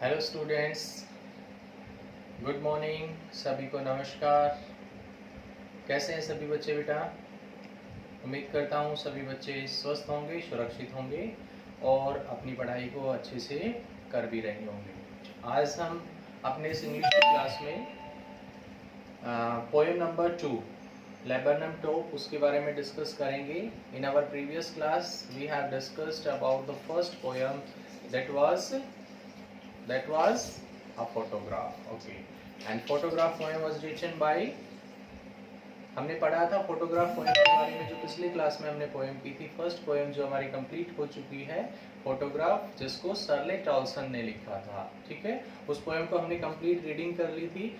Hello students, good morning. सभी को नमस्कार। कैसे हैं सभी बच्चे बेटा? उम्मीद करता हूँ सभी बच्चे स्वस्थ होंगे, सुरक्षित होंगे और अपनी पढ़ाई को अच्छे से कर भी रहे होंगे। आज हम अपने इस इंग्लिश की क्लास में पोएम नंबर 2 लेबरनम टॉप उसके बारे में डिस्कस करेंगे। In our previous class we have discussed about the first poem that was a photograph. Okay, and photograph poem was written by, हमने पढ़ा था फोटोग्राफ पोएम के बारे में जो पिछली क्लास में हमने पोएम की थी। फर्स्ट पोएम जो हमारी कंप्लीट हो चुकी है, फोटोग्राफ, जिसको शर्ले टॉलसन ने लिखा था। ठीक है, उस पोएम को हमने कंप्लीट रीडिंग कर ली थी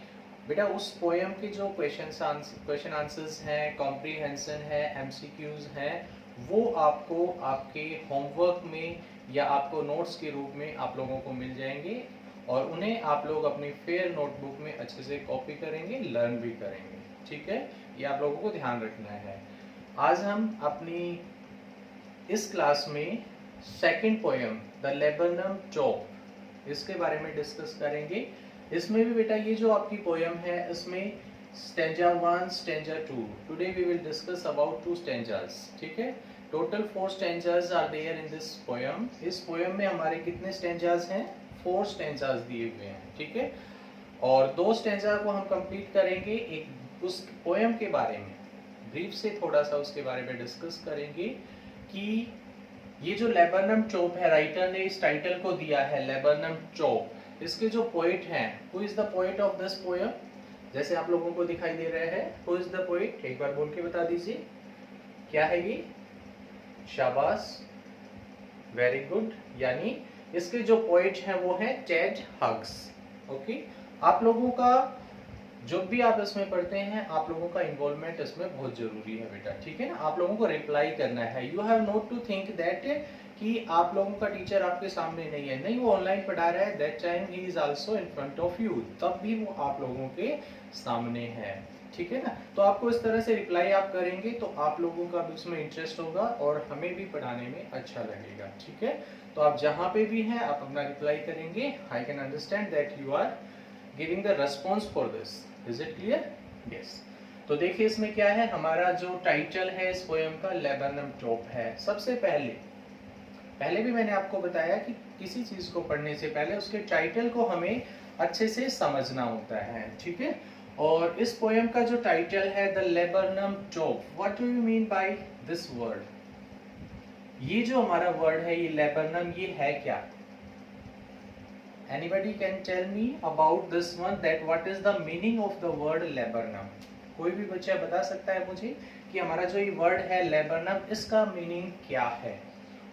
बेटा। उस पोएम के जो क्वेश्चन आंसर्स हैं, कॉम्प्रीहेंशन है, एमसीक्यूज हैं, वो आपको आपके होमवर्क में या आपको नोट्स के रूप में आप लोगों को मिल जाएंगे और उन्हें आप लोग अपनी फेयर नोटबुक में अच्छे से कॉपी करेंगे, लर्न भी करेंगे। ठीक है, ये आप लोगों को ध्यान रखना है। आज हम अपनी इस क्लास में second poem the laburnum top, इसके बारे में डिस्कस करेंगे। इसमें भी बेटा ये जो आपकी पोएम है, इसमें stanza 1, stanza 2, today we will discuss about 2 stanzas. ठीक है, total 4 stanzas are there in this poem. इस पोएम में हमारे कितने स्टेंजास हैं? 4 स्टेंजास दिए हुए हैं। ठीक है, और 2 स्टेंजा को हम कंप्लीट करेंगे। एक उस पोएम के बारे में ब्रीफ से थोड़ा सा उसके बारे में डिस्कस करेंगे कि ये जो लेबरनम टॉप है, राइटर ने इस टाइटल को दिया है लेबरनम टॉप। इसके जो पोएट हैं, who is the poet of this poem? जैसे आप लोगों को दिखाई दे रहा है, हु इज द पोएट? एक बार बोल के बता दीजिए, क्या है ये? शाबाश, वेरी गुड। यानी इसके जो पोएट हैं वो है टेड हग्स। ओके, आप लोगों का जो भी आप इसमें पढ़ते हैं, आप लोगों का इन्वॉल्वमेंट इसमें बहुत जरूरी है बेटा। ठीक है ना, आप लोगों को रिप्लाई करना है। You have not to think that कि आप लोगों का टीचर आपके सामने नहीं है, नहीं, वो ऑनलाइन पढ़ा रहा है, that time he is also in front of you, तब भी वो आप लोगों के सामने है। ठीक है ना, तो आपको इस तरह से रिप्लाई आप करेंगे तो आप लोगों का भी उसमें इंटरेस्ट होगा और हमें भी पढ़ाने में अच्छा लगेगा। ठीक है, तो आप जहां पे भी हैं आप अपना रिप्लाई करेंगे। I can understand that you are giving the response for this. Is it clear? Yes. तो देखिए इसमें क्या है, हमारा जो टाइटल है इस पोएम का लेबरनम टॉप है। सबसे पहले भी मैंने आपको बताया कि किसी चीज को पढ़ने से पहले उसके टाइटल को हमें अच्छे से समझना होता है। ठीक है, और इस पोएम का जो टाइटल है the laburnum top, what do you mean by this word? ये जो हमारा वर्ड है, ये लेबरनम, ये है क्या? Anybody can tell me about this one, that what is the meaning of the word laburnum? कोई भी बच्चा बता सकता है मुझे कि हमारा जो ये वर्ड है लेबरनम, इसका मीनिंग क्या है?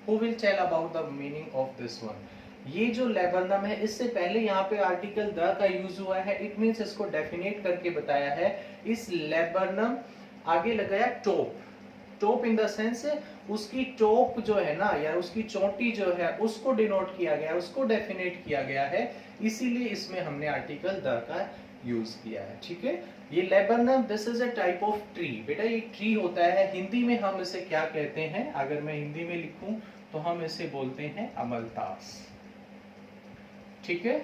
Who will tell about the meaning of this one? ये जो लेबरनम है, इससे पहले यहाँ पे आर्टिकल द का यूज हुआ है, इट मीन्स इसको डेफिनेट करके बताया है। इस लेबरनम आगे लगाया top. Top in the sense उसकी टॉप जो है ना, या उसकी चोटी जो है, उसको डिनोट किया गया है, उसको डेफिनेट किया गया है, इसीलिए इसमें हमने आर्टिकल द का यूज किया है। ठीक है, ये laburnum, this is a type of tree. बेटा ये ट्री होता है, हिंदी में हम इसे क्या कहते हैं? अगर मैं हिंदी में लिखूं तो हम इसे बोलते हैं अमलतास। ठीक है,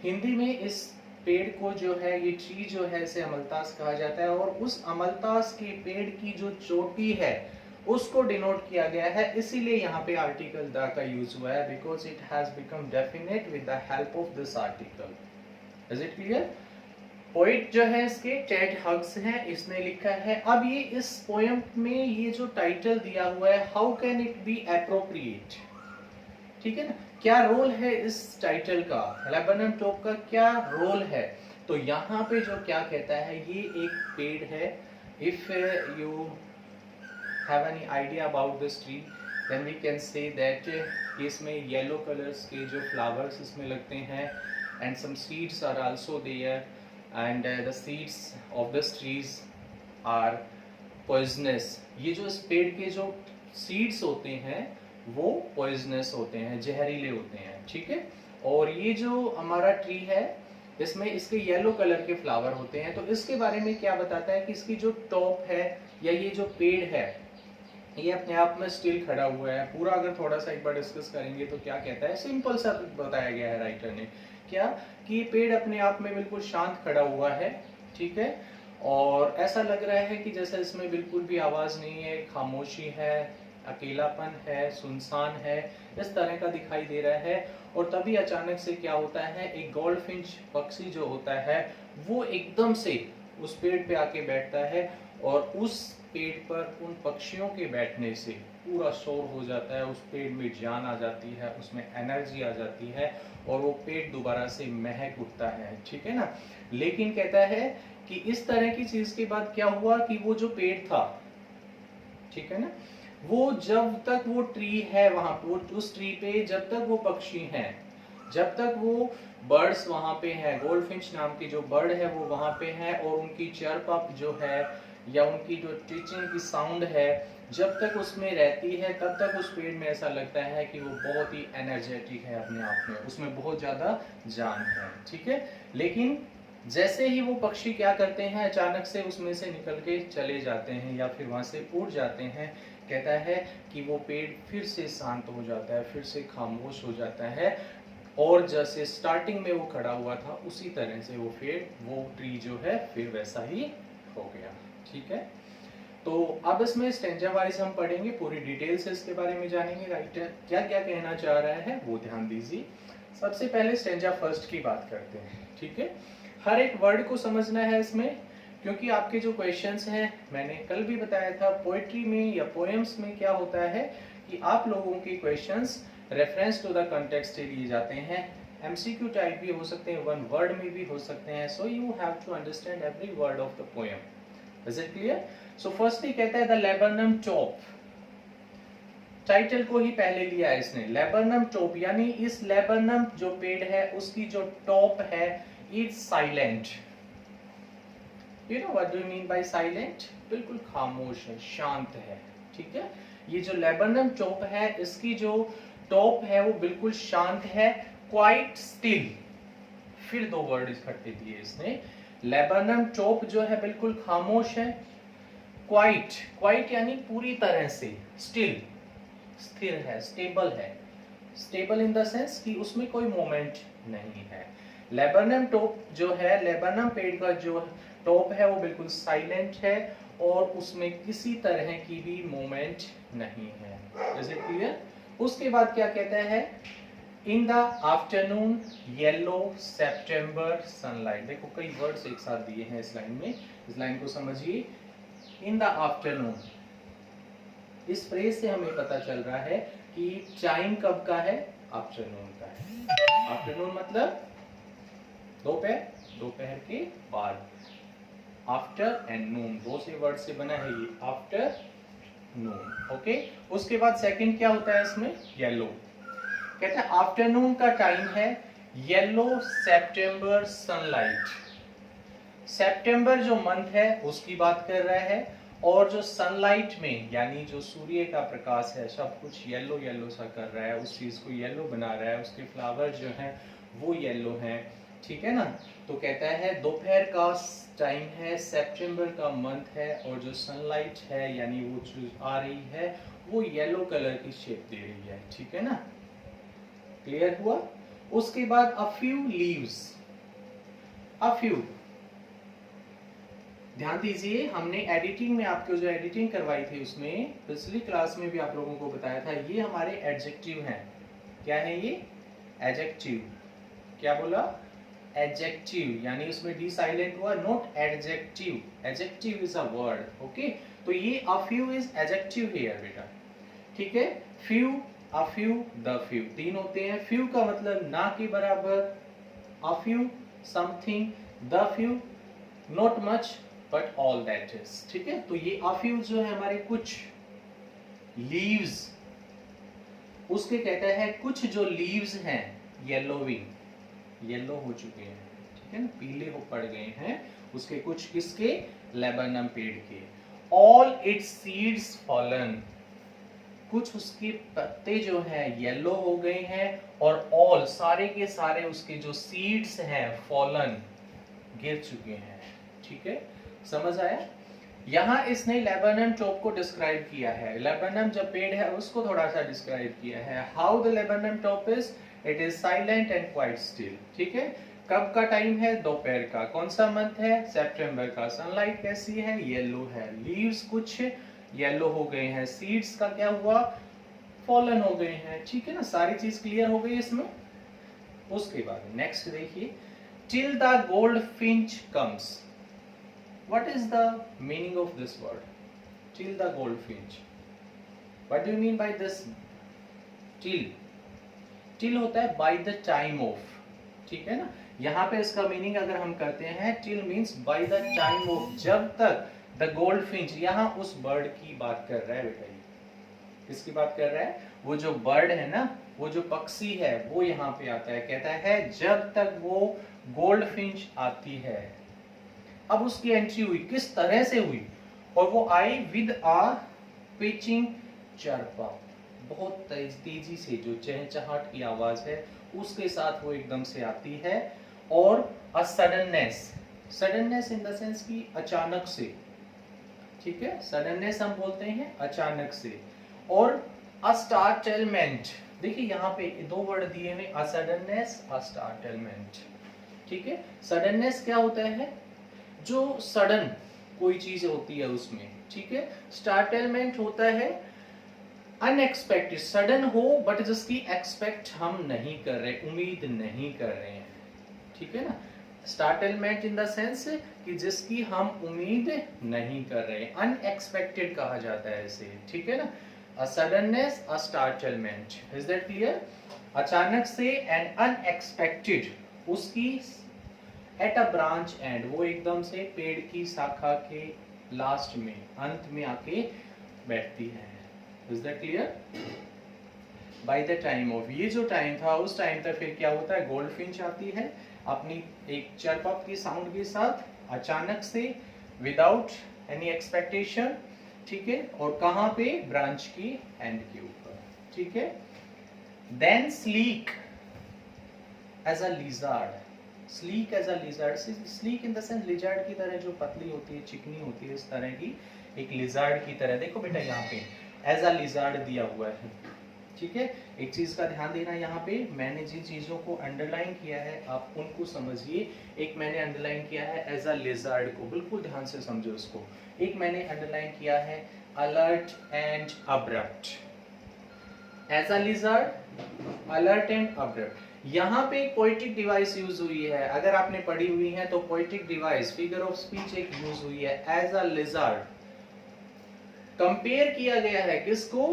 हिंदी में इस पेड़ को जो है, ये ट्री जो है, इसे अमलतास कहा जाता है। और उस अमलतास के पेड़ की जो चोटी है उसको डिनोट किया गया है, इसीलिए यहाँ पे आर्टिकल द का यूज हुआ है, because it has become definite with the help of this article. Is it clear? Poet जो है इसके टेड हग्स हैं, इसने लिखा है। अब ये इस पोएम में ये जो टाइटल दिया हुआ है, how can it be appropriate? ठीक है ना, क्या रोल है इस टाइटल का, लेबरनम टॉप का क्या रोल है? तो यहाँ पे जो क्या कहता है, ये एक पेड़ है। If you have any idea about this tree, then we can say that इसमें येलो कलर्स के जो फ्लावर्स इसमें लगते हैं, and some seeds are also there, and the seeds of this trees are poisonous. ये जो इस पेड़ के जो seeds होते हैं वो poisonous होते हैं, जहरीले होते हैं। ठीक है, और ये जो हमारा ट्री है, इसमें इसके येलो कलर के फ्लावर होते हैं। तो इसके बारे में क्या बताता है कि इसकी जो टॉप है या ये जो पेड़ है, ये अपने आप में स्टिल खड़ा हुआ है पूरा। अगर थोड़ा सा एक बार डिस्कस करेंगे तो क्या कहता है, सिंपल सा बताया गया है राइटर ने, क्या कि ये पेड़ अपने आप में बिल्कुल शांत खड़ा हुआ है, ठीक है, और ऐसा लग रहा है कि जैसे इसमें बिल्कुल भी आवाज नहीं है, खामोशी है, अकेलापन है, सुनसान है, इस तरह का दिखाई दे रहा है। और तभी अचानक से क्या होता है, एक गोल्डफिंच पक्षी जो होता है वो एकदम से उस पेड़ पे आके बैठता है, और उस पेड़ पर उन पक्षियों के बैठने से पूरा शोर हो जाता है, उस पेड़ में जान आ जाती है, उसमें एनर्जी आ जाती है, और वो पेड़ दोबारा से महक उठता है, ठीक है ना। लेकिन कहता है कि इस तरह की चीज के बाद क्या हुआ कि वो जो पेड़ था, ठीक है ना, वो जब तक वो ट्री है वहां वो उस ट्री पे जब तक वो पक्षी हैं, जब तक वो बर्ड्स वहां पे हैं, गोल्डफिंच नाम की जो बर्ड है वो वहां पे है, और उनकी चर्प अप जो है या उनकी जो टीचिंग की साउंड है जब तक उसमें रहती है, तब तक उस पेड़ में ऐसा लगता है कि वो बहुत ही एनर्जेटिक है अपने आप में, उसमें बहुत ज्यादा जान है, ठीक है। लेकिन जैसे ही वो पक्षी क्या करते हैं, अचानक से उसमें से निकल के चले जाते हैं या फिर वहां से उड़ जाते हैं, कहता है कि वो पेड़ फिर से शांत हो जाता है, फिर से खामोश हो जाता है, और जैसे स्टार्टिंग में वो खड़ा हुआ था उसी तरह से वो ट्री जो है फिर वैसा ही हो गया, ठीक है। तो अब इसमें स्टेंजा वाइज हम पढ़ेंगे, पूरी डिटेल से इसके बारे में जानेंगे, राइटर क्या क्या कहना चाह रहा है वो ध्यान दीजिए। सबसे पहले स्टेंजा फर्स्ट की बात करते हैं, ठीक है। हर एक वर्ड को समझना है इसमें, क्योंकि आपके जो क्वेश्चंस हैं, मैंने कल भी बताया था, पोएट्री में या पोएम्स में क्या होता है कि आप लोगों के questions reference to the context से लिए जाते हैं, एमसीक्यू टाइप भी हो सकते हैं, वन वर्ड में भी हो सकते हैं, so you have to understand every word of the poem. Is it clear? So firstly कहता है द लेबरनम टॉप, टाइटल को ही पहले लिया है इसने, लेबरनम टॉप, यानी इस लेबरनम जो पेड़ है उसकी जो टॉप है is silent. You know what do you mean by silent? बिल्कुल खामोश है, शांत है, ठीक है। ये जो लेबरनम टॉप है इसकी जो टॉप है वो बिल्कुल शांत है, क्वाइट स्टिल, फिर दो वर्ड इकट्ठे दिए इसने, लेबरनम टॉप जो है बिल्कुल खामोश है, क्वाइट, क्वाइट यानी पूरी तरह से, स्टिल स्थिर है, स्टेबल है, स्टेबल इन द सेंस कि उसमें कोई मोमेंट नहीं है। लेबरनम टॉप जो है, लेबरनम पेड़ का जो टॉप है वो बिल्कुल साइलेंट है और उसमें किसी तरह की भी मोमेंट नहीं है। Is it clear? उसके बाद क्या कहता है, in the afternoon yellow September sunlight, देखो कई वर्ड्स एक साथ दिए हैं इस लाइन में, इस लाइन को समझिए। इन द आफ्टरनून, इस फ्रेज से हमें पता चल रहा है कि टाइम कब का है, आफ्टरनून का है। आफ्टरनून मतलब दोपहर, दोपहर के बाद, आफ्टर एंड नून, दो से वर्ड से बना है ये, आफ्टर नून, ओके। उसके बाद सेकंड क्या होता है इसमें, येलो, कहते हैं आफ्टरनून का टाइम है, येलो सेप्टेम्बर सनलाइट, सितंबर जो मंथ है उसकी बात कर रहा है, और जो सनलाइट में यानी जो सूर्य का प्रकाश है सब कुछ येलो येलो सा कर रहा है, उस चीज को येलो बना रहा है, उसके फ्लावर जो हैं वो येलो हैं, ठीक है ना। तो कहता है दोपहर का टाइम है, सितंबर का मंथ है, और जो सनलाइट है यानी वो जो आ रही है वो येलो कलर की शेप दे रही है, ठीक है ना। क्लियर हुआ? उसके बाद a few leaves, a few, ध्यान दीजिए, हमने एडिटिंग में आपको जो एडिटिंग करवाई थी उसमें पिछली क्लास में भी आप लोगों को बताया था, ये हमारे एडजेक्टिव हैं। क्या है ये? एडजेक्टिव। क्या बोला? एडजेक्टिव, यानी उसमें डी साइलेंट हुआ, not adjective, adjective is a word, okay. तो ये a few is adjective here बेटा, ठीक है। Few, a few, the few, तीन होते हैं। फ्यू का मतलब ना के बराबर, a few something, the few not much but all that is, ठीक है। तो ये अ फ्यू जो है हमारे कुछ लीव्स, उसके कहता है कुछ जो लीव्स हैं येलोविंग, येलो हो चुके हैं, ठीक है ना, पीले हो पड़ गए हैं, उसके कुछ किसके, लेबनम पेड़ के। ऑल इट्स सीड्स फॉलन, कुछ उसके पत्ते जो हैं येलो हो गए हैं, और ऑल सारे के सारे उसके जो सीड्स हैं फॉलन, गिर चुके हैं, ठीक है। समझ आया? यहाँ इसने लेबनन टॉप को डिस्क्राइब किया है, लेबनन जब पेड़ है उसको थोड़ा सा डिस्क्राइब किया है। How the Lebanon top is, it is silent and quite still. ठीक है, कब का टाइम है, दोपहर का। कौन सा मंथ है, सितंबर का। सनलाइट कैसी है, येलो है। लीव्स कुछ येलो हो गए हैं। सीड्स का क्या हुआ, फॉलन हो गए हैं। ठीक है ना, सारी चीज क्लियर हो गई इसमें। उसके बाद नेक्स्ट देखिए, till the gold Finch comes. What is the meaning of this word, till the gold Finch? What do you mean by this till? Till होता है बाय द टाइम ऑफ। ठीक है ना, यहाँ पे इसका मीनिंग अगर हम करते हैं, till means by the time of, जब तक। द गोल्ड फिंच, यहाँ उस बर्ड की बात कर रहा है बेटा। किसकी बात कर रहा है, वो जो बर्ड है ना, वो जो पक्षी है, वो यहाँ पे आता है। कहता है जब तक वो गोल्ड फिंच आती है। अब उसकी एंट्री हुई, किस तरह से हुई, और वो आई विद आ पिचिंग चरपा, बहुत तेजी से, जो चहचहाट की आवाज है उसके साथ वो एकदम से आती है। और a suddenness, suddenness in the sense की अचानक से। ठीक है, सडननेस हम बोलते हैं अचानक से। और अ स्टार्टलमेंट, देखिए यहाँ पे दो वर्ड दिए हुए, अ सडननेस, अ स्टार्टलमेंट। ठीक है, सडननेस क्या होता है, जो सडन कोई चीज होती है उसमें। ठीक है, स्टार्टलमेंट होता है अनएक्सपेक्टेड, सडन हो बट जिसकी एक्सपेक्ट हम नहीं कर रहे, उम्मीद नहीं कर रहे हैं। ठीक है ना, स्टार्टलमेंट इन द सेंस कि जिसकी हम उम्मीद नहीं कर रहे, अनएक्सपेक्टेड कहा जाता है इसे। ठीक है ना, a suddenness, a startlement, is that clear? अचानक से एंड अनएक्सपेक्टेड, उसकी एट अ ब्रांच एंड, वो एकदम से पेड़ की शाखा के लास्ट में, अंत में आके बैठती है। Is that clear? By the time of, ये जो टाइम था उस टाइम तक फिर क्या होता है, गोल्ड फिंच आती है अपनी एक चरपप की साउंड के साथ, अचानक से, विदाउट एनी एक्सपेक्टेशन। ठीक है, और कहां पे, ब्रांच की एंड के ऊपर। ठीक है, then sleek as a lizard, sleek as a lizard, sleek in the sense lizard की तरह, जो पतली होती है, चिकनी होती है, इस तरह की एक लिजार्ड की तरह। देखो बेटा यहाँ पे एज अ लिजार्ड दिया हुआ है। ठीक है, एक चीज का ध्यान देना, यहाँ पे मैंने जिन चीजों को अंडरलाइन किया है आप उनको समझिए। एक मैंने अंडरलाइन किया है एज अ लिजार्ड को, बिल्कुल ध्यान से समझो इसको। एक मैंने अंडरलाइन किया है alert and abrupt. As a lizard, alert and abrupt. यहाँ पे एक पोएटिक डिवाइस यूज हुई है, अगर आपने पढ़ी हुई है तो poetic device, figure of speech एक यूज हुई है, एज अ लिजार्ड। कंपेयर किया गया है किसको,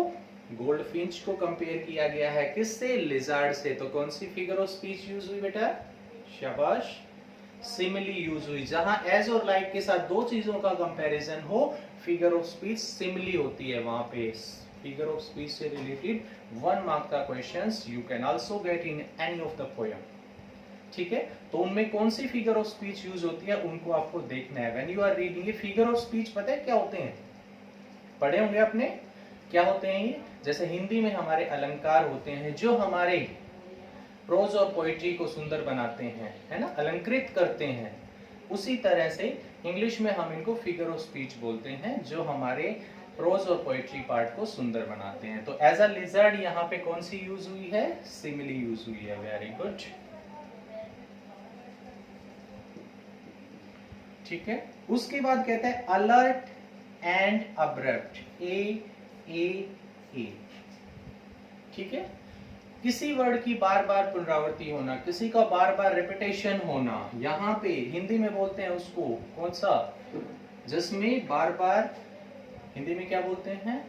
गोल्ड फिंच को कंपेयर किया गया है किससे, लिजार्ड से। तो कौन सी फिगर ऑफ स्पीच यूज हुई बेटा, शाबाश, सिमिली यूज हुई। जहां एज और लाइक के साथ दो चीजों का कंपैरिजन हो, फिगर ऑफ स्पीच सिमिली होती है। वहां पे फिगर ऑफ स्पीच से रिलेटेड 1 मार्क का questions you can also get in any of the poem. ठीक है, तो उनमें कौन सी फिगर ऑफ स्पीच यूज होती है उनको आपको देखना है व्हेन यू आर रीडिंग। ये फिगर ऑफ स्पीच पता है क्या होते हैं, पढ़े होंगे आपने, क्या होते हैं ये? जैसे हिंदी में हमारे अलंकार होते हैं जो हमारे प्रोज और पोएट्री को सुंदर बनाते हैं, है ना, अलंकृत करते हैं। उसी तरह से इंग्लिश में हम इनको फिगर ऑफ स्पीच बोलते हैं जो हमारे प्रोज और पोएट्री पार्ट को सुंदर बनाते हैं। तो एज अ लिजर्ड यहाँ पे कौन सी यूज हुई है, सिमिली यूज हुई है। Very good. ठीक है, उसके बाद कहता है अलर्ट एंड अब्रप्ट, ए। ठीक है, किसी वर्ड की बार बार पुनरावृत्ति होना, किसी का बार बार रिपीटेशन होना, यहाँ पे हिंदी में बोलते हैं उसको कौन सा, जिसमें बार बार, हिंदी में क्या बोलते हैं,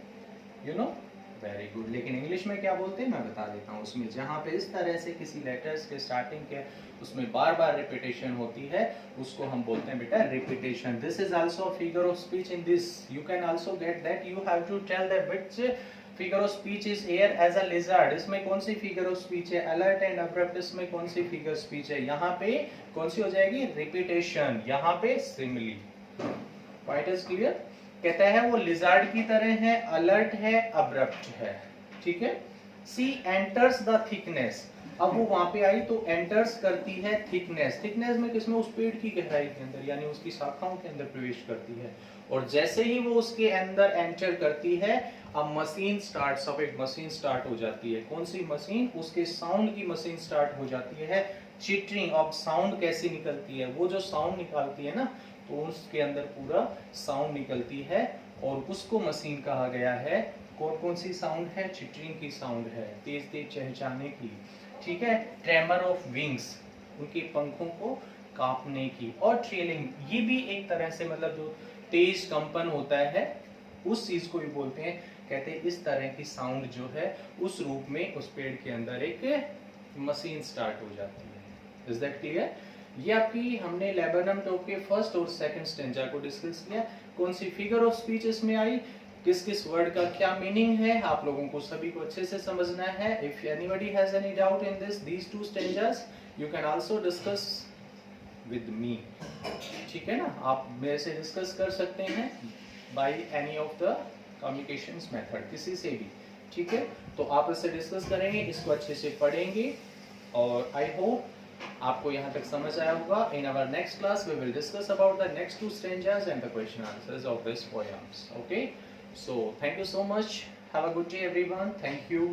यू नो, वेरी गुड। लेकिन इंग्लिश में क्या बोलते हैं मैं बता देता हूँ। उसमें जहाँ पे इस तरह से किसी लेटर्स के स्टार्टिंग के उसमें बार बार रिपीटेशन होती है उसको हम बोलते हैं बेटा repetition. This is also a figure of speech. In this you can also get that you have to tell that which figure of speech is here as a lizard. इसमें कौन सी फिगर ऑफ स्पीच है, alert and abrupt, इसमें कौन सी figure speech है, यहाँ पे कौन सी हो जाएगी, रिपीटेशन, यहाँ पे सिमिली। Point is clear. कहता है वो लिजर्ड की तरह है, अलर्ट है, अब्रप्ट है। ठीक है, सी एंटर्स द थिकनेस, अब वो वहां पे आई तो एंटर्स करती है थिकनेस, थिकनेस में किसमें, उस पेड़ की गहराई के अंदर, यानी उसकी शाखाओं के अंदर प्रवेश करती है। और जैसे ही वो उसके अंदर एंटर करती है, अब मशीन स्टार्ट्स, अब एक मशीन स्टार्ट हो जाती है। कौन सी मशीन, उसके साउंड की मशीन स्टार्ट हो जाती है, चिटरिंग। अब साउंड कैसी निकलती है, वो जो साउंड निकालती है ना, तो उसके अंदर पूरा साउंड निकलती है और उसको मशीन कहा गया है। कौन कौन सी साउंड है, चिटरिंग की साउंड है, तेज तेज चहचहाने की, ठीक है, ट्रेमर ऑफ विंग्स, उनके पंखों को कांपने की, और ट्रेलिंग, ये भी एक तरह से मतलब जो तेज कंपन होता है उस चीज को भी बोलते हैं। कहते हैं इस तरह की साउंड जो है उस रूप में उस पेड़ के अंदर एक मशीन स्टार्ट हो जाती है। Is that clear? ये आपकी हमने लेबरनम टॉप के फर्स्ट और सेकंड स्टेंजा को डिस्कस किया। कौन सी फिगर ऑफ स्पीच इसमें आई, किस किस वर्ड का क्या मीनिंग है, आप लोगों को सभी को अच्छे से समझना है। If anybody has any doubt in these two stanzas, you can also discuss with me, ठीक है ना, आप मेरे से डिस्कस कर सकते हैं by any of the communications method, किसी से भी, ठीक है। तो आप इससे डिस्कस करेंगे, इसको अच्छे से पढ़ेंगे, और आई होप आपको यहाँ तक समझ आया होगा। In our next class we will discuss about the next two stanzas and the question answers of this poems. Okay, so thank you so much, have a good day everyone, thank you।